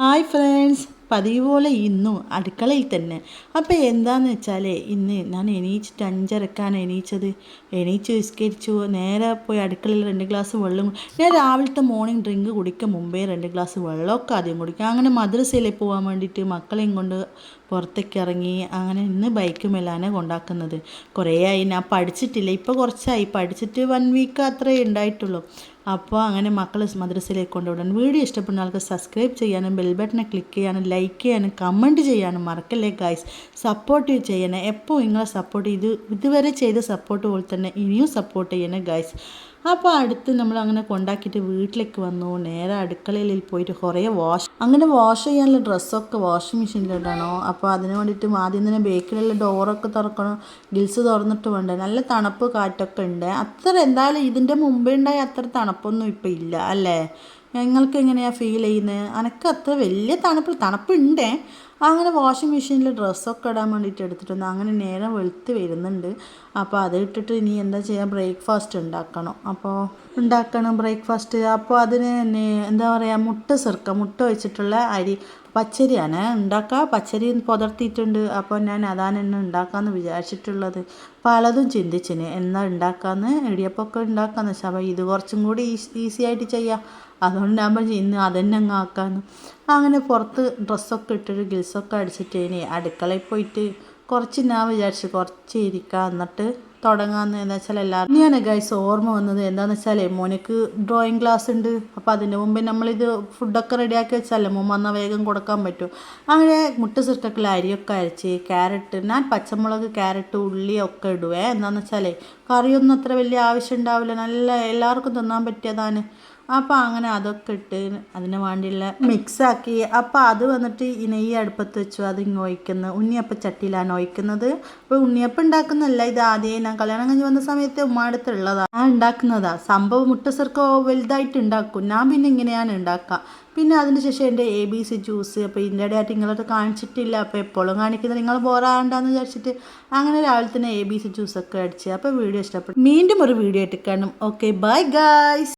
Hi friends, പതിവ് പോലെ ഇന്നും അടുക്കളയിൽ തന്നെ. അപ്പോൾ എന്താണെന്ന് വെച്ചാൽ ഇന്ന് ഞാൻ എണീച്ചിട്ട് 5:30 എണീച്ച് നിസ്കരിച്ചു. നേരെ പോയി അടുക്കളയിൽ 2 ഗ്ലാസ് വെള്ളം. ഞാൻ രാവിലത്തെ മോർണിംഗ് ഡ്രിങ്ക് കുടിക്കും മുമ്പേ 2 ഗ്ലാസ് വെള്ളമൊക്കെ ആദ്യം കുടിക്കും. അങ്ങനെ മദ്രസയിലേക്ക് പോകാൻ വേണ്ടിയിട്ട് മക്കളെയും കൊണ്ട് പുറത്തേക്ക് ഇറങ്ങി. അങ്ങനെ ഇന്ന് ബൈക്കുമേലാണ് കൊണ്ടാക്കുന്നത്. കുറേ ആയി ഞാൻ പഠിച്ചിട്ടില്ല, ഇപ്പോൾ കുറച്ചായി പഠിച്ചിട്ട് 1 വീക്ക് അത്രേ ഉണ്ടായിട്ടുള്ളൂ. അപ്പോൾ അങ്ങനെ മക്കൾ മദ്രസയിലേക്ക് കൊണ്ടുവിടാൻ. വീഡിയോ ഇഷ്ടപ്പെടുന്ന ആൾക്ക് സബ്സ്ക്രൈബ് ചെയ്യാനും ബെൽ ബട്ടനെ ക്ലിക്ക് ചെയ്യാനും ലൈക്ക് ചെയ്യാനും കമൻറ്റ് ചെയ്യാനും മറക്കല്ലേ ഗായ്സ്. സപ്പോർട്ട് ചെയ്യണേ. എപ്പോൾ നിങ്ങളെ സപ്പോർട്ട് ഇതുവരെ ചെയ്ത സപ്പോർട്ട് പോലെ തന്നെ ഇനിയും സപ്പോർട്ട് ചെയ്യണേ ഗായ്സ്. അപ്പോൾ അടുത്ത് നമ്മൾ അങ്ങനെ കൊണ്ടാക്കിയിട്ട് വീട്ടിലേക്ക് വന്നു. നേരെ അടുക്കളയിൽ പോയിട്ട് കുറേ വാഷ് ചെയ്യാനുള്ള ഡ്രസ്സൊക്കെ വാഷിംഗ് മെഷീനിലിടണോ. അപ്പോൾ അതിന് വേണ്ടിയിട്ട് ആദ്യം തന്നെ ബേക്കിലുള്ള ഡോറൊക്കെ തുറക്കണം. ഗിൽസ് തുറന്നിട്ട് വേണ്ടേ. നല്ല തണുപ്പ് കാറ്റൊക്കെ ഉണ്ട്. അത്ര എന്തായാലും ഇതിൻ്റെ മുമ്പേ ഉണ്ടായ അത്ര തണുപ്പൊന്നും ഇപ്പം ഇല്ല അല്ലേ. നിങ്ങൾക്ക് എങ്ങനെയാണ് ഫീൽ ചെയ്യുന്നത്? എനിക്ക് അത്ര വലിയ തണുപ്പുണ്ടേ. അങ്ങനെ വാഷിംഗ് മെഷീനിൽ ഡ്രസ്സൊക്കെ ഇടാൻ വേണ്ടിയിട്ട് എടുത്തിട്ടുണ്ട്. അങ്ങനെ നേരം വെളുത്ത് വരുന്നുണ്ട്. അപ്പോൾ അത് ഇട്ടിട്ട് ഇനി എന്താ ചെയ്യുക, ബ്രേക്ക്ഫാസ്റ്റ് ഉണ്ടാക്കണം ബ്രേക്ക്ഫാസ്റ്റ്. അപ്പോൾ അതിന് എന്താ പറയുക, മുട്ട വെച്ചിട്ടുള്ള പച്ചരിയാണ് ഉണ്ടാക്കുക. പച്ചരി പുതർത്തിയിട്ടുണ്ട്. അപ്പോൾ ഞാൻ അതാണ് എന്നെ ഉണ്ടാക്കാമെന്ന് വിചാരിച്ചിട്ടുള്ളത്. പലതും ചിന്തിച്ചിന് എന്നാ ഉണ്ടാക്കാമെന്ന്. ഇടിയപ്പമൊക്കെ ഉണ്ടാക്കാമെന്ന് വെച്ചാൽ അപ്പോൾ ഇത് കുറച്ചും കൂടി ഈസി ആയിട്ട് ചെയ്യാം. അതുകൊണ്ടാകുമ്പോൾ ഇന്ന് അതന്നെ അങ്ങ് ആക്കാമെന്ന്. അങ്ങനെ പുറത്ത് ഡ്രസ്സൊക്കെ ഇട്ടിട്ട് ഗിൽസൊക്കെ അടിച്ചിട്ട് ഇനി അടുക്കളയിൽ പോയിട്ട് ഞാൻ വിചാരിച്ചു കുറച്ച് ഇരിക്കാം, എന്നിട്ട് തുടങ്ങാമെന്ന്. എന്താ വെച്ചാൽ എല്ലാവരും ഇനിയാണ് ഗൈസ് ഓർമ്മ വന്നത്. എന്താണെന്ന് വെച്ചാൽ മോനക്ക് ഡ്രോയിങ് ക്ലാസ് ഉണ്ട്. അപ്പോൾ അതിന് മുമ്പേ നമ്മളിത് ഫുഡൊക്കെ റെഡിയാക്കി വെച്ചാലേ മോൻ വന്നാൽ വേഗം കൊടുക്കാൻ പറ്റും. അങ്ങനെ മുട്ട സിർക്കക്കിൽ അരിയൊക്കെ അരച്ച് ഞാൻ പച്ചമുളക്, ക്യാരറ്റ്, ഉള്ളിയൊക്കെ ഇടുവേ. എന്താണെന്ന് വെച്ചാൽ കറിയൊന്നും അത്ര വലിയ ആവശ്യം ഉണ്ടാവില്ല, നല്ല എല്ലാവർക്കും തിന്നാൻ പറ്റിയതാണ്. അപ്പോൾ അങ്ങനെ അതൊക്കെ ഇട്ട് അതിന് വേണ്ടിയുള്ള മിക്സാക്കി. അപ്പോൾ അത് വന്നിട്ട് ഈ നെയ്യ് അടുപ്പത്ത് വെച്ചു. അത് ഇങ്ങ് ഒഴിക്കുന്നത് ഉണ്ണിയപ്പം ചട്ടിയിലാണ് ഒഴിക്കുന്നത്. അപ്പോൾ ഉണ്ണിയപ്പം ഉണ്ടാക്കുന്നതല്ല, ഇത് ആദ്യം ഞാൻ കല്യാണം കഴിഞ്ഞ് വന്ന സമയത്ത് ഉമ്മ അടുത്തുള്ളതാണ്, ഞാൻ ഉണ്ടാക്കുന്നതാണ് സംഭവം. മുട്ട സിർക്ക വലുതായിട്ട് ഉണ്ടാക്കും ഞാൻ. പിന്നെ ഇങ്ങനെയാണ് ഉണ്ടാക്കുക. പിന്നെ അതിന് ശേഷം എൻ്റെ ABC ജ്യൂസ്. അപ്പോൾ ഇതിൻ്റെ ഇടയായിട്ട് നിങ്ങളത് കാണിച്ചിട്ടില്ല, അപ്പോൾ എപ്പോഴും കാണിക്കുന്നത് നിങ്ങൾ ബോറാണ്ടെന്ന് വിചാരിച്ചിട്ട് അങ്ങനെ രാവിലെ തന്നെ ABC ജ്യൂസൊക്കെ അടിച്ച്. അപ്പോൾ വീഡിയോ ഇഷ്ടപ്പെട്ടു. വീണ്ടും ഒരു വീഡിയോ ആയിട്ട് കാണും. Okay, bye guys.